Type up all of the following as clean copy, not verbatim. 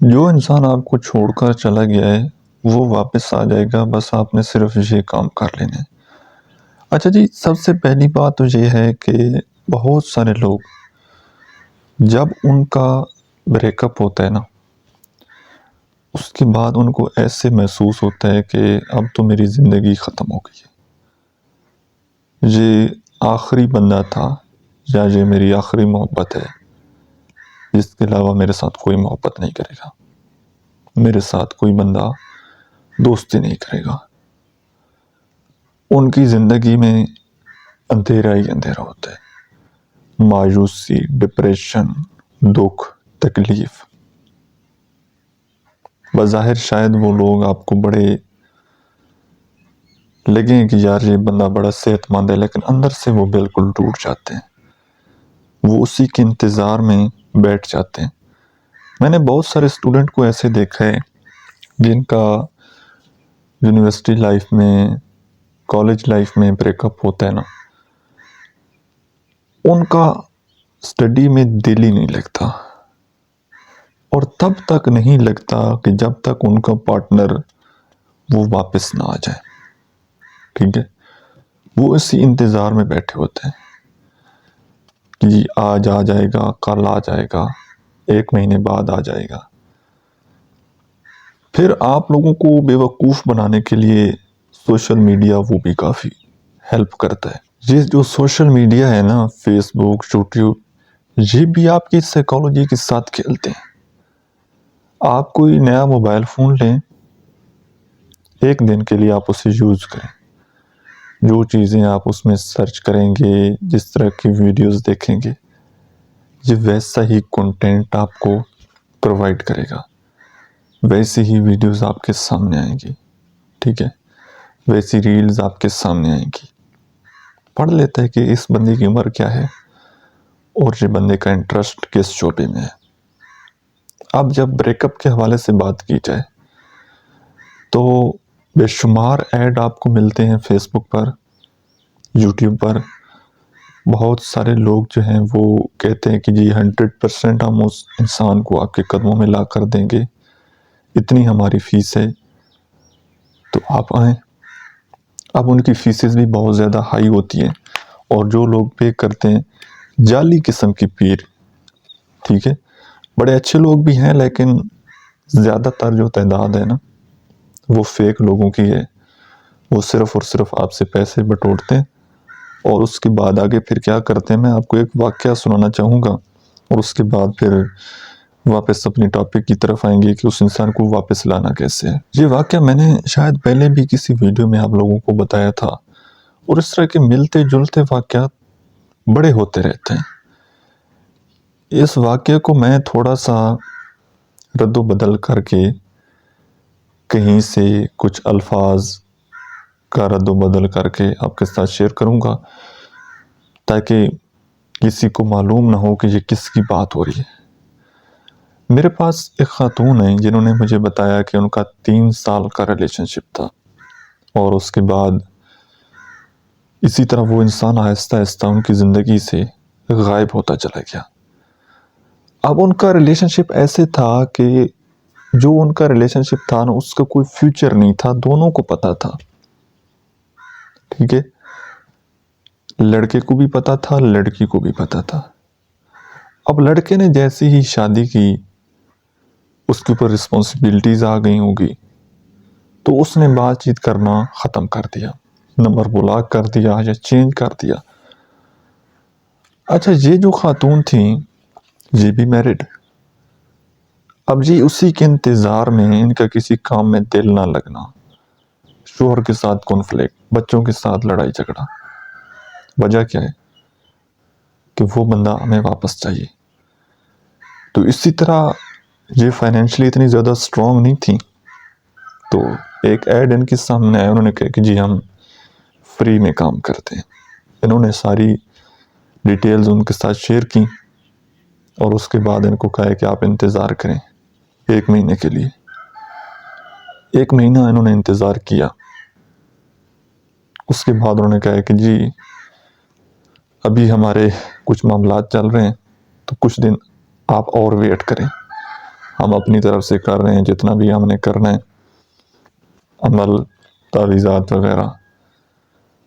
جو انسان آپ کو چھوڑ کر چلا گیا ہے وہ واپس آ جائے گا، بس آپ نے صرف یہ کام کر لینے۔ اچھا جی، سب سے پہلی بات تو یہ ہے کہ بہت سارے لوگ جب ان کا بریک اپ ہوتا ہے نا، اس کے بعد ان کو ایسے محسوس ہوتا ہے کہ اب تو میری زندگی ختم ہو گئی ہے، یہ آخری بندہ تھا یا یہ میری آخری محبت ہے، جس کے علاوہ میرے ساتھ کوئی محبت نہیں کرے گا، میرے ساتھ کوئی بندہ دوستی نہیں کرے گا۔ ان کی زندگی میں اندھیرا ہی اندھیرا ہوتا ہے، مایوسی، ڈپریشن، دکھ، تکلیف۔ بظاہر شاید وہ لوگ آپ کو بڑے لگیں کہ یار یہ بندہ بڑا صحت مند ہے، لیکن اندر سے وہ بالکل ٹوٹ جاتے ہیں، وہ اسی کے انتظار میں بیٹھ جاتے ہیں۔ میں نے بہت سارے اسٹوڈنٹ کو ایسے دیکھا ہے جن کا یونیورسٹی لائف میں، کالج لائف میں بریک اپ ہوتا ہے نا، ان کا اسٹڈی میں دل ہی نہیں لگتا، اور تب تک نہیں لگتا کہ جب تک ان کا پارٹنر وہ واپس نہ آ جائے، ٹھیک ہے؟ وہ اسی انتظار میں بیٹھے ہوتے ہیں کہ آج آ جائے گا، کل آ جائے گا، 1 مہینے بعد آ جائے گا۔ پھر آپ لوگوں کو بے وقوف بنانے کے لیے سوشل میڈیا وہ بھی کافی ہیلپ کرتا ہے۔ یہ جو سوشل میڈیا ہے نا، فیس بک، یوٹیوب، یہ بھی آپ کی سائیکالوجی کے ساتھ کھیلتے ہیں۔ آپ کوئی نیا موبائل فون لیں، 1 دن کے لیے آپ اسے یوز کریں، جو چیزیں آپ اس میں سرچ کریں گے، جس طرح کی ویڈیوز دیکھیں گے، یہ ویسا ہی کنٹینٹ آپ کو پرووائڈ کرے گا، ویسی ہی ویڈیوز آپ کے سامنے آئیں گی، ٹھیک ہے؟ ویسی ریلز آپ کے سامنے آئیں گی۔ پڑھ لیتا ہے کہ اس بندے کی عمر کیا ہے اور یہ بندے کا انٹرسٹ کس شعبے میں ہے۔ اب جب بریک اپ کے حوالے سے بات کی جائے تو بے شمار ایڈ آپ کو ملتے ہیں فیس بک پر، یوٹیوب پر۔ بہت سارے لوگ جو ہیں وہ کہتے ہیں کہ جی 100% ہم اس انسان کو آپ کے قدموں میں لا کر دیں گے، اتنی ہماری فیس ہے، تو آپ آئیں۔ اب ان کی فیسز بھی بہت زیادہ ہائی ہوتی ہیں، اور جو لوگ پے کرتے ہیں جعلی قسم کی پیر، ٹھیک ہے؟ بڑے اچھے لوگ بھی ہیں، لیکن زیادہ تر جو تعداد ہے نا وہ فیک لوگوں کی ہے۔ وہ صرف اور صرف آپ سے پیسے بٹورتے ہیں، اور اس کے بعد آگے پھر کیا کرتے ہیں میں آپ کو ایک واقعہ سنانا چاہوں گا، اور اس کے بعد پھر واپس اپنی ٹاپک کی طرف آئیں گے کہ اس انسان کو واپس لانا کیسے ہے۔ یہ واقعہ میں نے شاید پہلے بھی کسی ویڈیو میں آپ لوگوں کو بتایا تھا، اور اس طرح کے ملتے جلتے واقعات بڑے ہوتے رہتے ہیں۔ اس واقعے کو میں تھوڑا سا رد و بدل کر کے کہیں سے کچھ الفاظ کا رد و بدل کر کے آپ کے ساتھ شیئر کروں گا، تاکہ کسی کو معلوم نہ ہو کہ یہ کس کی بات ہو رہی ہے۔ میرے پاس ایک خاتون ہیں جنہوں نے مجھے بتایا کہ ان کا 3 سال کا ریلیشن شپ تھا، اور اس کے بعد اسی طرح وہ انسان آہستہ آہستہ ان کی زندگی سے غائب ہوتا چلا گیا۔ اب ان کا ریلیشن شپ ایسے تھا کہ جو ان کا ریلیشن شپ تھا نا، اس کا کوئی فیوچر نہیں تھا، دونوں کو پتا تھا، ٹھیک ہے؟ لڑکے کو بھی پتا تھا، لڑکی کو بھی پتا تھا۔ اب لڑکے نے جیسی ہی شادی کی، اس کے اوپر رسپانسبلٹیز آ گئی ہوگی، تو اس نے بات چیت کرنا ختم کر دیا، نمبر بلاک کر دیا یا چینج کر دیا۔ اچھا، یہ جو خاتون تھیں یہ بھی میرڈ۔ اب جی اسی کے انتظار میں ان کا کسی کام میں دل نہ لگنا، شوہر کے ساتھ کنفلکٹ، بچوں کے ساتھ لڑائی جھگڑا۔ وجہ کیا ہے؟ کہ وہ بندہ ہمیں واپس چاہیے۔ تو اسی طرح یہ فائنینشلی اتنی زیادہ سٹرونگ نہیں تھی، تو ایک ایڈ ان کے سامنے آیا، انہوں نے کہا کہ جی ہم فری میں کام کرتے ہیں۔ انہوں نے ساری ڈیٹیلز ان کے ساتھ شیئر کی، اور اس کے بعد ان کو کہا کہ آپ انتظار کریں 1 مہینے کے لیے۔ 1 مہینہ انہوں نے انتظار کیا۔ اس کے بعد انہوں نے کہا کہ جی ابھی ہمارے کچھ معاملات چل رہے ہیں، تو کچھ دن آپ اور ویٹ کریں، ہم اپنی طرف سے کر رہے ہیں جتنا بھی ہم نے کرنا ہے، عمل، تعویذات وغیرہ،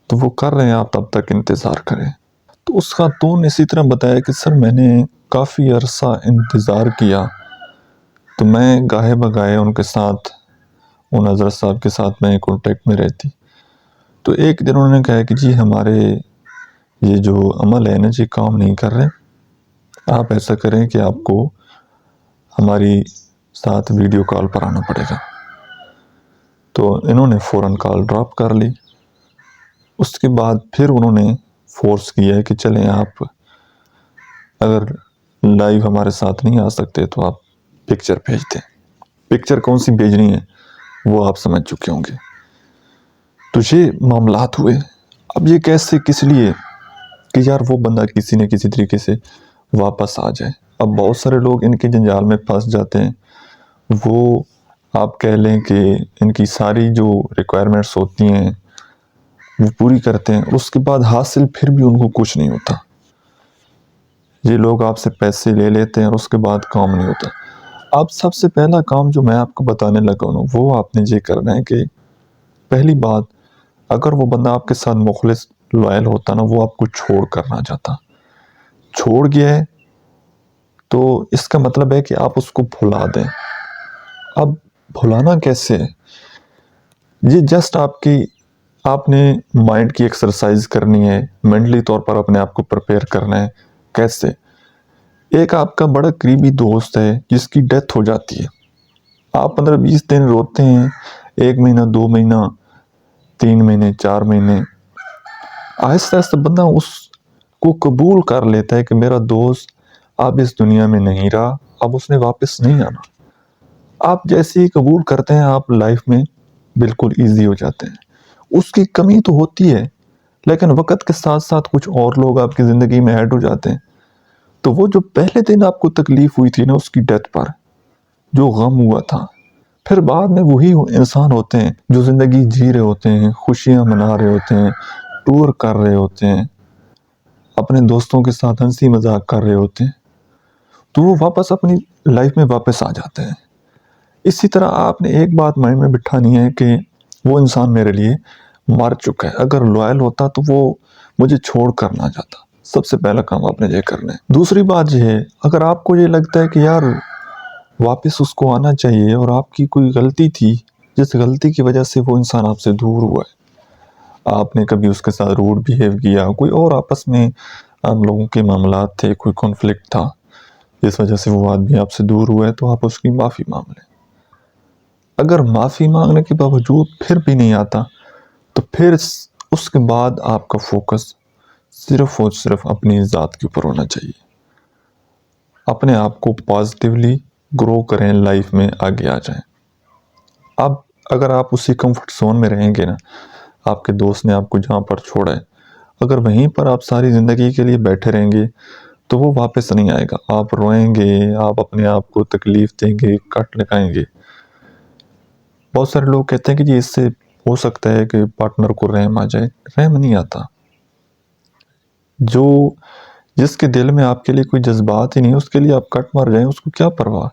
تو وہ کر رہے ہیں، آپ تب تک انتظار کریں۔ تو اس خاتون نے اسی طرح بتایا کہ سر میں نے کافی عرصہ انتظار کیا، تو میں گاہے بگاہے ان کے ساتھ، ان حضرت صاحب کے ساتھ میں کانٹیکٹ میں رہتی، تو ایک دن انہوں نے کہا کہ جی ہمارے یہ جو عمل ہے نا جی کام نہیں کر رہے، آپ ایسا کریں کہ آپ کو ہماری ساتھ ویڈیو کال پر آنا پڑے گا۔ تو انہوں نے فوراً کال ڈراپ کر لی۔ اس کے بعد پھر انہوں نے فورس کیا کہ چلیں آپ اگر لائیو ہمارے ساتھ نہیں آ سکتے تو آپ پکچر بھیج دیں۔ پکچر کون سی بھیجنی ہے وہ آپ سمجھ چکے ہوں گے۔ تو یہ معاملات ہوئے۔ اب یہ کیسے، کس لیے کہ یار وہ بندہ کسی نہ کسی طریقے سے واپس آ جائے۔ اب بہت سارے لوگ ان کے جنجال میں پھنس جاتے ہیں، وہ آپ کہہ لیں کہ ان کی ساری جو ریکوائرمنٹس ہوتی ہیں وہ پوری کرتے ہیں، اس کے بعد حاصل پھر بھی ان کو کچھ نہیں ہوتا۔ یہ لوگ آپ سے پیسے لے لیتے ہیں اور اس کے بعد کام نہیں ہوتا۔ اب سب سے پہلا کام جو میں آپ کو بتانے لگا ہوں وہ آپ نے یہ کرنا ہے کہ پہلی بات، اگر وہ بندہ آپ کے ساتھ مخلص لائل ہوتا نا، وہ آپ کو چھوڑ کر نہ جاتا، چھوڑ گیا ہے تو اس کا مطلب ہے کہ آپ اس کو بھلا دیں۔ اب بھلانا کیسے ہے؟ یہ جسٹ آپ نے مائنڈ کی ایکسرسائز کرنی ہے، مینٹلی طور پر اپنے آپ کو پریپیئر کرنا ہے۔ کیسے؟ ایک آپ کا بڑا قریبی دوست ہے جس کی ڈیتھ ہو جاتی ہے، آپ 15-20 دن روتے ہیں، 1 مہینہ، 2 مہینہ، 3 مہینے، 4 مہینے، آہستہ آہستہ بندہ اس کو قبول کر لیتا ہے کہ میرا دوست اب اس دنیا میں نہیں رہا، اب اس نے واپس نہیں آنا۔ آپ جیسے ہی قبول کرتے ہیں آپ لائف میں بالکل ایزی ہو جاتے ہیں۔ اس کی کمی تو ہوتی ہے لیکن وقت کے ساتھ ساتھ کچھ اور لوگ آپ کی زندگی میں ایڈ ہو جاتے ہیں، تو وہ جو پہلے دن آپ کو تکلیف ہوئی تھی نا اس کی ڈیتھ پر، جو غم ہوا تھا، پھر بعد میں وہی انسان ہوتے ہیں جو زندگی جی رہے ہوتے ہیں، خوشیاں منا رہے ہوتے ہیں، ٹور کر رہے ہوتے ہیں، اپنے دوستوں کے ساتھ ہنسی مذاق کر رہے ہوتے ہیں، تو وہ واپس اپنی لائف میں واپس آ جاتے ہیں۔ اسی طرح آپ نے ایک بات مائنڈ میں بٹھانی ہے کہ وہ انسان میرے لیے مر چکا ہے، اگر لائل ہوتا تو وہ مجھے چھوڑ کر نہ جاتا۔ سب سے پہلا کام آپ نے یہ کرنا ہے۔ دوسری بات یہ ہے، اگر آپ کو یہ لگتا ہے کہ یار واپس اس کو آنا چاہیے اور آپ کی کوئی غلطی تھی جس غلطی کی وجہ سے وہ انسان آپ سے دور ہوا ہے، آپ نے کبھی اس کے ساتھ روڈ بیہیو کیا، کوئی اور آپس میں آپ لوگوں کے معاملات تھے، کوئی کانفلکٹ تھا جس وجہ سے وہ آدمی آپ سے دور ہوا ہے، تو آپ اس کی معافی مانگ لیں۔ اگر معافی مانگنے کے باوجود پھر بھی نہیں آتا تو پھر اس کے بعد آپ کا فوکس صرف اور صرف اپنی ذات کے اوپر ہونا چاہیے۔ اپنے آپ کو پازیٹیولی گرو کریں، لائف میں آگے آ جائیں۔ اب اگر آپ اسی کمفرٹ زون میں رہیں گے نا، آپ کے دوست نے آپ کو جہاں پر چھوڑا ہے، اگر وہیں پر آپ ساری زندگی کے لیے بیٹھے رہیں گے تو وہ واپس نہیں آئے گا۔ آپ روئیں گے، آپ اپنے آپ کو تکلیف دیں گے، کٹ لگائیں گے۔ بہت سارے لوگ کہتے ہیں کہ جی اس سے ہو سکتا ہے کہ پارٹنر کو رحم آ جائے، رحم نہیں آتا۔ جس کے دل میں آپ کے لیے کوئی جذبات ہی نہیں، اس کے لیے آپ کٹ مر جائیں، اس کو کیا پرواہ؟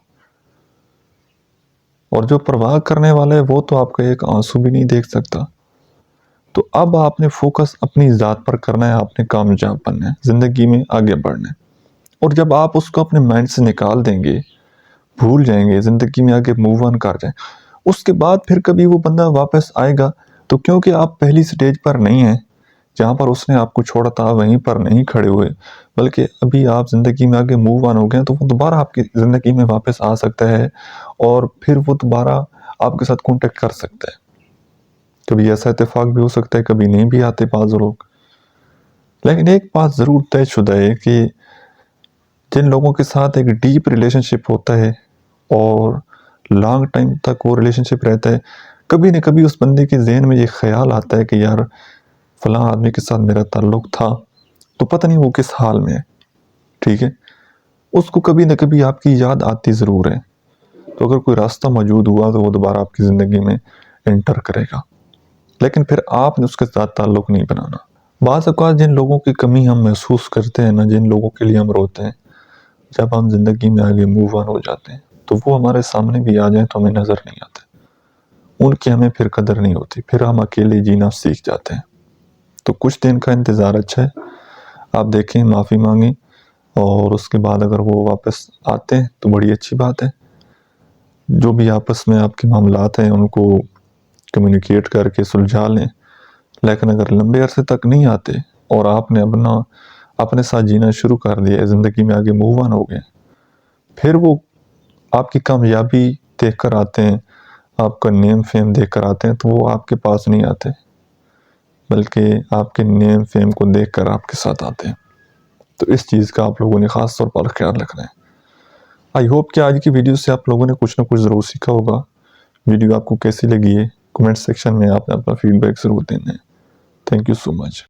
اور جو پرواہ کرنے والا ہے وہ تو آپ کا ایک آنسو بھی نہیں دیکھ سکتا۔ تو اب آپ نے فوکس اپنی ذات پر کرنا ہے، آپ نے کامیاب بننا ہے، زندگی میں آگے بڑھنا ہے۔ اور جب آپ اس کو اپنے مائنڈ سے نکال دیں گے، بھول جائیں گے، زندگی میں آگے موو آن کر جائیں، اس کے بعد پھر کبھی وہ بندہ واپس آئے گا تو کیونکہ آپ پہلی سٹیج پر نہیں ہیں جہاں پر اس نے آپ کو چھوڑا تھا، وہیں پر نہیں کھڑے ہوئے، بلکہ ابھی آپ زندگی میں آگے موو آن ہو گئے، تو وہ دوبارہ آپ کی زندگی میں واپس آ سکتا ہے اور پھر وہ دوبارہ آپ کے ساتھ کانٹیکٹ کر سکتا ہے۔ کبھی ایسا اتفاق بھی ہو سکتا ہے، کبھی نہیں بھی آتے بعض لوگ۔ لیکن ایک بات ضرور طے شدہ ہے کہ جن لوگوں کے ساتھ ایک ڈیپ ریلیشن شپ ہوتا ہے اور لانگ ٹائم تک وہ ریلیشن شپ رہتا ہے، کبھی نہ کبھی اس بندے کے ذہن میں یہ خیال آتا ہے کہ یار فلاں آدمی کے ساتھ میرا تعلق تھا تو پتہ نہیں وہ کس حال میں ہے، ٹھیک ہے؟ اس کو کبھی نہ کبھی آپ کی یاد آتی ضرور ہے، تو اگر کوئی راستہ موجود ہوا تو وہ دوبارہ آپ کی زندگی میں انٹر کرے گا، لیکن پھر آپ نے اس کے ساتھ تعلق نہیں بنانا۔ بعض اوقات جن لوگوں کی کمی ہم محسوس کرتے ہیں نا، جن لوگوں کے لیے ہم روتے ہیں، جب ہم زندگی میں آگے موو آن ہو جاتے ہیں تو وہ ہمارے سامنے بھی آ جائیں تو ہمیں نظر نہیں آتے، ان کی ہمیں پھر قدر نہیں ہوتی، پھر ہم اکیلے جینا سیکھ جاتے ہیں۔ تو کچھ دن کا انتظار اچھا ہے، آپ دیکھیں، معافی مانگیں، اور اس کے بعد اگر وہ واپس آتے ہیں تو بڑی اچھی بات ہے۔ جو بھی آپس میں آپ کے معاملات ہیں ان کو کمیونیکیٹ کر کے سلجھا لیں، لیکن اگر لمبے عرصے تک نہیں آتے اور آپ نے اپنے ساتھ جینا شروع کر دیا، زندگی میں آگے موو آن ہو گئے، پھر وہ آپ کی کامیابی دیکھ کر آتے ہیں، آپ کا نیم فیم دیکھ کر آتے ہیں، تو وہ آپ کے پاس نہیں آتے بلکہ آپ کے نیم فیم کو دیکھ کر آپ کے ساتھ آتے ہیں۔ تو اس چیز کا آپ لوگوں نے خاص طور پر خیال رکھنا ہے۔ آئی ہوپ کہ آج کی ویڈیو سے آپ لوگوں نے کچھ نہ کچھ ضرور سیکھا ہوگا۔ ویڈیو آپ کو کیسی لگی ہے کمنٹ سیکشن میں آپ نے اپنا فیڈ بیک ضرور دینا ہے۔ Thank you so much.